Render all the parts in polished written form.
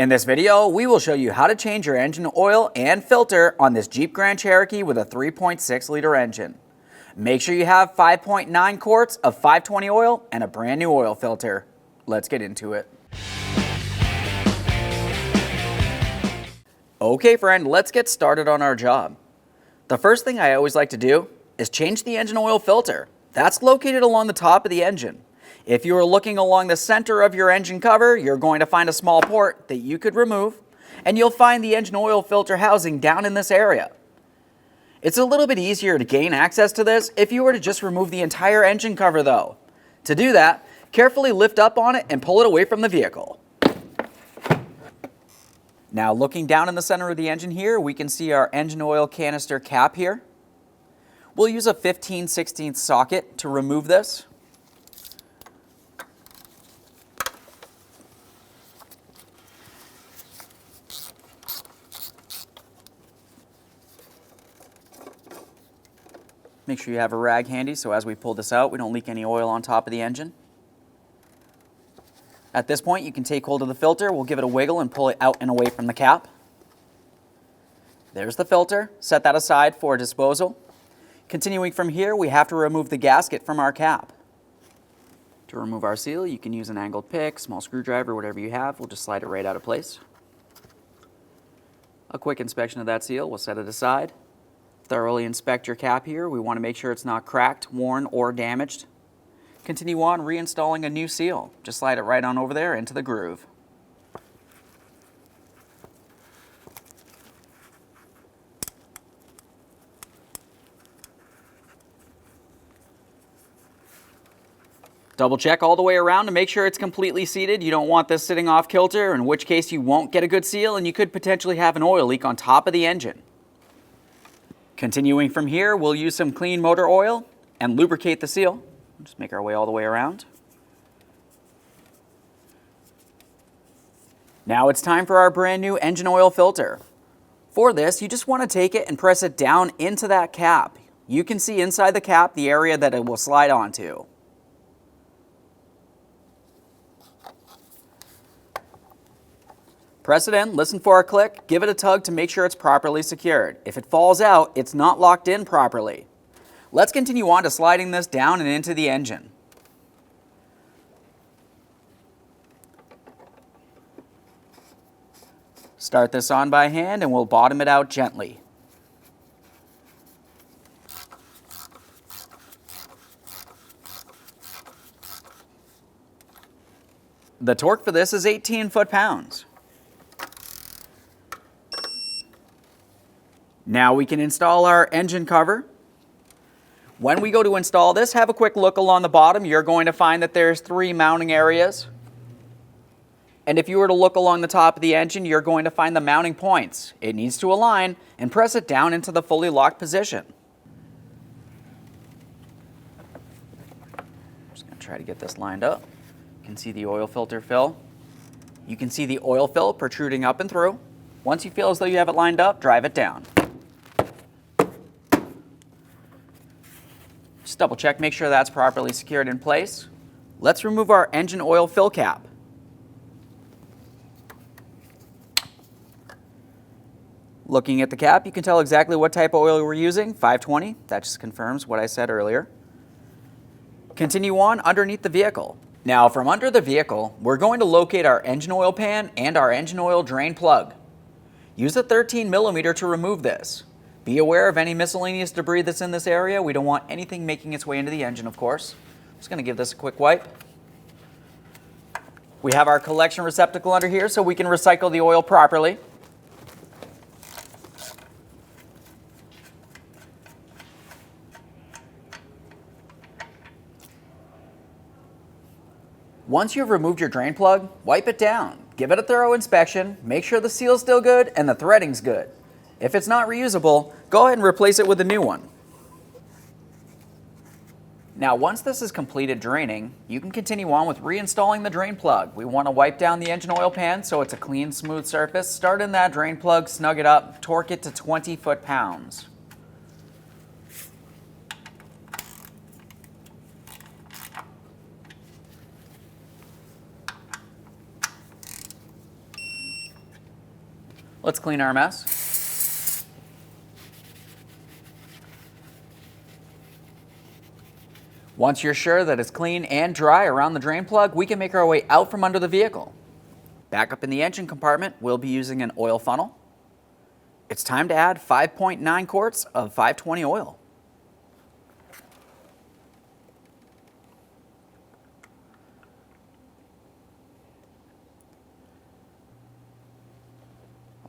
In this video, we will show you how to change your engine oil and filter on this Jeep Grand Cherokee with a 3.6 liter engine. Make sure you have 5.9 quarts of 520 oil and a brand new oil filter. Let's get into it. Okay friend, let's get started on our job. The first thing I always like to do is change the engine oil filter. That's located along the top of the engine. If you are looking along the center of your engine cover, you're going to find a small port that you could remove, and you'll find the engine oil filter housing down in this area. It's a little bit easier to gain access to this if you were to just remove the entire engine cover though. To do that, carefully lift up on it and pull it away from the vehicle. Now looking down in the center of the engine here, we can see our engine oil canister cap here. We'll use a 15/16 socket to remove this. Make sure you have a rag handy so as we pull this out, we don't leak any oil on top of the engine. At this point, you can take hold of the filter. We'll give it a wiggle and pull it out and away from the cap. There's the filter. Set that aside for disposal. Continuing from here, we have to remove the gasket from our cap. To remove our seal, you can use an angled pick, small screwdriver, whatever you have. We'll just slide it right out of place. A quick inspection of that seal, we'll set it aside. Thoroughly inspect your cap here. We want to make sure it's not cracked, worn, or damaged. Continue on reinstalling a new seal. Just slide it right on over there into the groove. Double check all the way around to make sure it's completely seated. You don't want this sitting off kilter, in which case you won't get a good seal and you could potentially have an oil leak on top of the engine. Continuing from here, we'll use some clean motor oil and lubricate the seal. Just make our way all the way around. Now it's time for our brand new engine oil filter. For this, you just want to take it and press it down into that cap. You can see inside the cap the area that it will slide onto. Press it in, listen for a click, give it a tug to make sure it's properly secured. If it falls out, it's not locked in properly. Let's continue on to sliding this down and into the engine. Start this on by hand and we'll bottom it out gently. The torque for this is 18 foot-pounds. Now we can install our engine cover. When we go to install this, have a quick look along the bottom. You're going to find that there's 3 mounting areas. And if you were to look along the top of the engine, you're going to find the mounting points. It needs to align and press it down into the fully locked position. Just going to try to get this lined up. You can see the oil filter fill. You can see the oil fill protruding up and through. Once you feel as though you have it lined up, drive it down. Just double check, make sure that's properly secured in place. Let's remove our engine oil fill cap. Looking at the cap, you can tell exactly what type of oil we're using, 520. That just confirms what I said earlier. Continue on underneath the vehicle. Now from under the vehicle, we're going to locate our engine oil pan and our engine oil drain plug. Use a 13mm to remove this. Be aware of any miscellaneous debris that's in this area. We don't want anything making its way into the engine, of course. I'm just going to give this a quick wipe. We have our collection receptacle under here so we can recycle the oil properly. Once you've removed your drain plug, wipe it down. Give it a thorough inspection, make sure the seal's still good and the threading's good. If it's not reusable, go ahead and replace it with a new one. Now once this is completed draining, you can continue on with reinstalling the drain plug. We want to wipe down the engine oil pan so it's a clean, smooth surface. Start in that drain plug, snug it up, torque it to 20 foot-pounds. Let's clean our mess. Once you're sure that it's clean and dry around the drain plug, we can make our way out from under the vehicle. Back up in the engine compartment, we'll be using an oil funnel. It's time to add 5.9 quarts of 520 oil.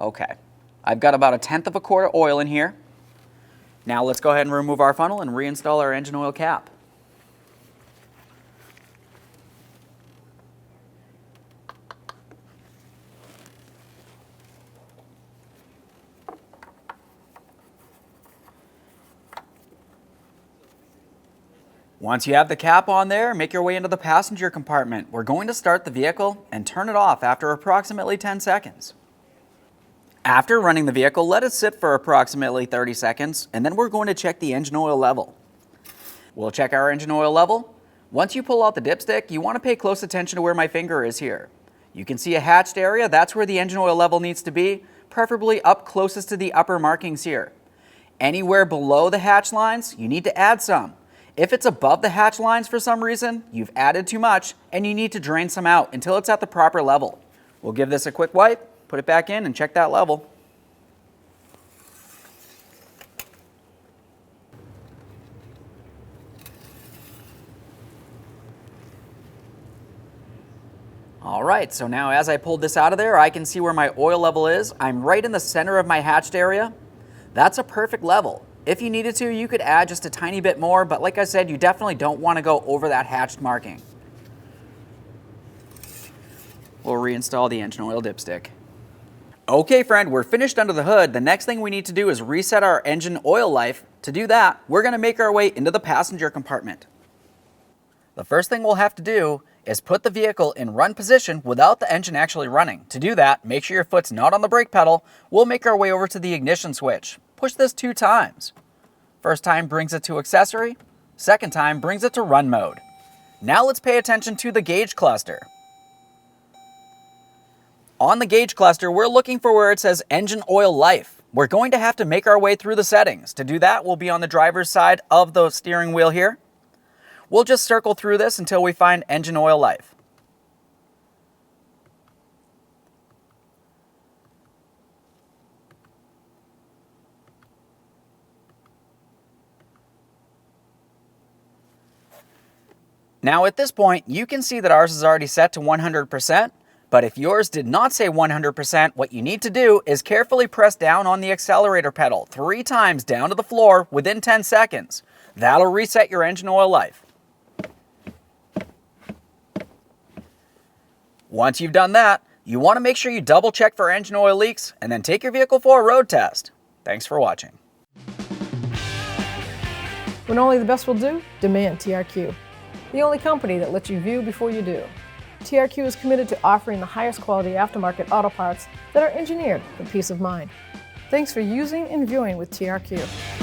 Okay, I've got about 1/10 of a quart of oil in here. Now let's go ahead and remove our funnel and reinstall our engine oil cap. Once you have the cap on there, make your way into the passenger compartment. We're going to start the vehicle and turn it off after approximately 10 seconds. After running the vehicle, let it sit for approximately 30 seconds, and then we're going to check the engine oil level. We'll check our engine oil level. Once you pull out the dipstick, you want to pay close attention to where my finger is here. You can see a hatched area. That's where the engine oil level needs to be, preferably up closest to the upper markings here. Anywhere below the hatch lines, you need to add some. If it's above the hatch lines for some reason, you've added too much and you need to drain some out until it's at the proper level. We'll give this a quick wipe, put it back in, and check that level. All right, so now as I pulled this out of there, I can see where my oil level is. I'm right in the center of my hatched area. That's a perfect level. If you needed to, you could add just a tiny bit more, but like I said, you definitely don't want to go over that hatched marking. We'll reinstall the engine oil dipstick. Okay, friend, we're finished under the hood. The next thing we need to do is reset our engine oil life. To do that, we're going to make our way into the passenger compartment. The first thing we'll have to do is put the vehicle in run position without the engine actually running. To do that, make sure your foot's not on the brake pedal. We'll make our way over to the ignition switch. Push this 2 times. First time brings it to accessory. Second time brings it to run mode. Now let's pay attention to the gauge cluster. On the gauge cluster, we're looking for where it says engine oil life. We're going to have to make our way through the settings. To do that, we'll be on the driver's side of the steering wheel here. We'll just circle through this until we find engine oil life. Now at this point, you can see that ours is already set to 100%, but if yours did not say 100%, what you need to do is carefully press down on the accelerator pedal 3 times down to the floor within 10 seconds. That'll reset your engine oil life. Once you've done that, you want to make sure you double check for engine oil leaks and then take your vehicle for a road test. Thanks for watching. When only the best will do, demand TRQ. The only company that lets you view before you do. TRQ is committed to offering the highest quality aftermarket auto parts that are engineered for peace of mind. Thanks for using and viewing with TRQ.